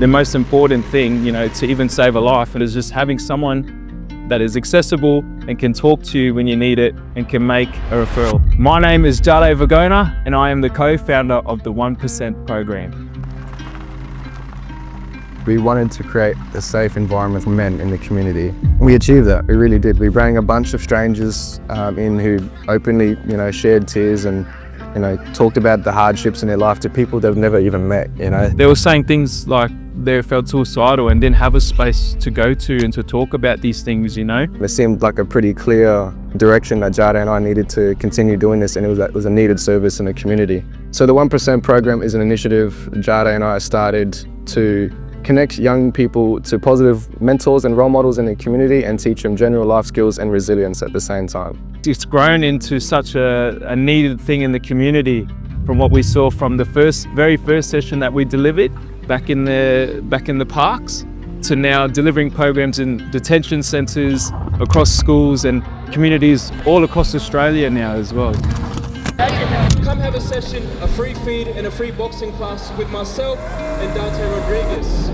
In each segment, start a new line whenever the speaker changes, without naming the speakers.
the most important thing, to even save a life, it is just having someone that is accessible and can talk to you when you need it and can make a referral. My name is Jade Vagona and I am the co-founder of the 1% program.
We wanted to create a safe environment for men in the community. We achieved that, we really did. We brought a bunch of strangers in who openly, shared tears and, talked about the hardships in their life to people they've never even met,
They were saying things like they felt suicidal and didn't have a space to go to and to talk about these things,
It seemed like a pretty clear direction that Jade and I needed to continue doing this, and it was a needed service in the community. So the 1% program is an initiative Jade and I started to connect young people to positive mentors and role models in the community and teach them general life skills and resilience at the same time.
It's grown into such a needed thing in the community from what we saw from the very first session that we delivered back in the parks to now delivering programs in detention centres, across schools and communities all across Australia now as well.
Come have a session, a free feed and a free boxing class with myself and Dante Rodriguez.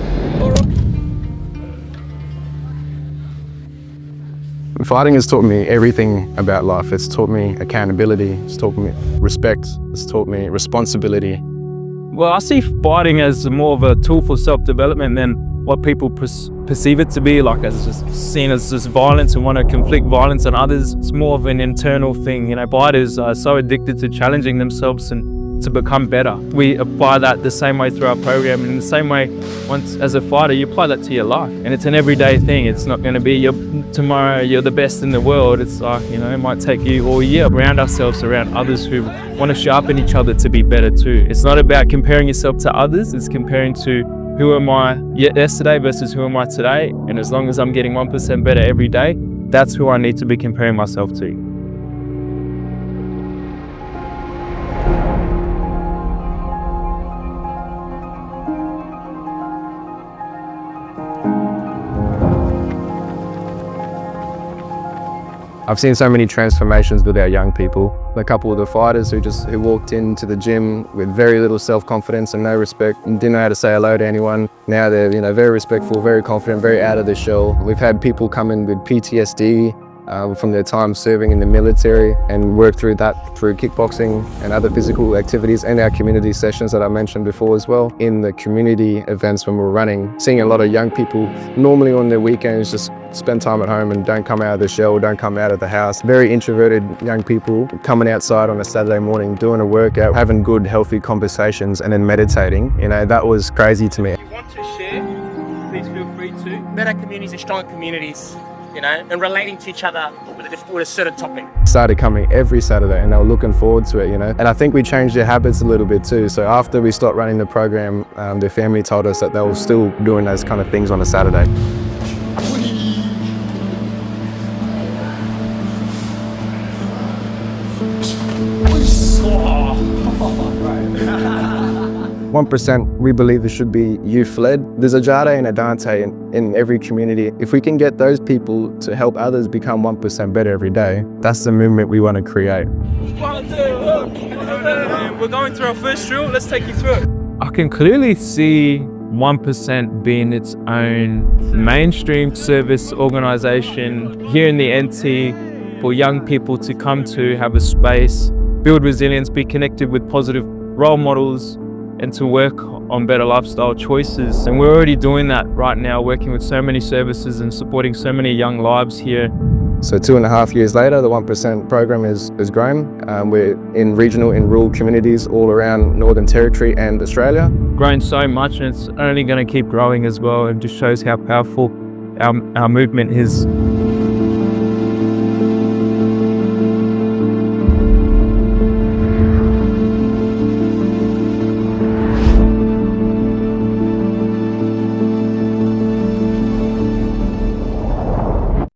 Fighting has taught me everything about life. It's taught me accountability, it's taught me respect, it's taught me responsibility.
Well, I see fighting as more of a tool for self-development than what people perceive it to be, like as just seen as just violence and want to inflict violence on others. It's more of an internal thing. Fighters are so addicted to challenging themselves and to become better. We apply that the same way through our program, and in the same way, once as a fighter, you apply that to your life. And it's an everyday thing. It's not going to be tomorrow you're the best in the world. It's like, it might take you all year. Surround ourselves around others who want to sharpen each other to be better too. It's not about comparing yourself to others. It's comparing to who am I yesterday versus who am I today. And as long as I'm getting 1% better every day, that's who I need to be comparing myself to.
I've seen so many transformations with our young people. A couple of the fighters who walked into the gym with very little self-confidence and no respect and didn't know how to say hello to anyone. Now they're very respectful, very confident, very out of their shell. We've had people come in with PTSD from their time serving in the military and work through that through kickboxing and other physical activities and our community sessions that I mentioned before as well. In the community events when we're running, seeing a lot of young people normally on their weekends just spend time at home and don't come out of the shell, don't come out of the house. Very introverted young people coming outside on a Saturday morning, doing a workout, having good, healthy conversations and then meditating. That was crazy to me.
If you want to share, please feel free to.
Better communities and stronger communities, and relating to each other with a certain topic.
Started coming every Saturday and they were looking forward to it, And I think we changed their habits a little bit too. So after we stopped running the program, their family told us that they were still doing those kind of things on a Saturday. 1%, we believe it should be youth-led. There's a Jade and a Dante in every community. If we can get those people to help others become 1% better every day, that's the movement we want to create.
We're going through our first drill. Let's take you through it. I can clearly see 1% being its own mainstream service organisation here in the NT for young people to come to, have a space, build resilience, be connected with positive role models, and to work on better lifestyle choices. And we're already doing that right now, working with so many services and supporting so many young lives here.
So 2.5 years later, the 1% program is grown. We're in regional and rural communities all around Northern Territory and Australia.
Grown so much, and it's only going to keep growing as well, and just shows how powerful our movement is.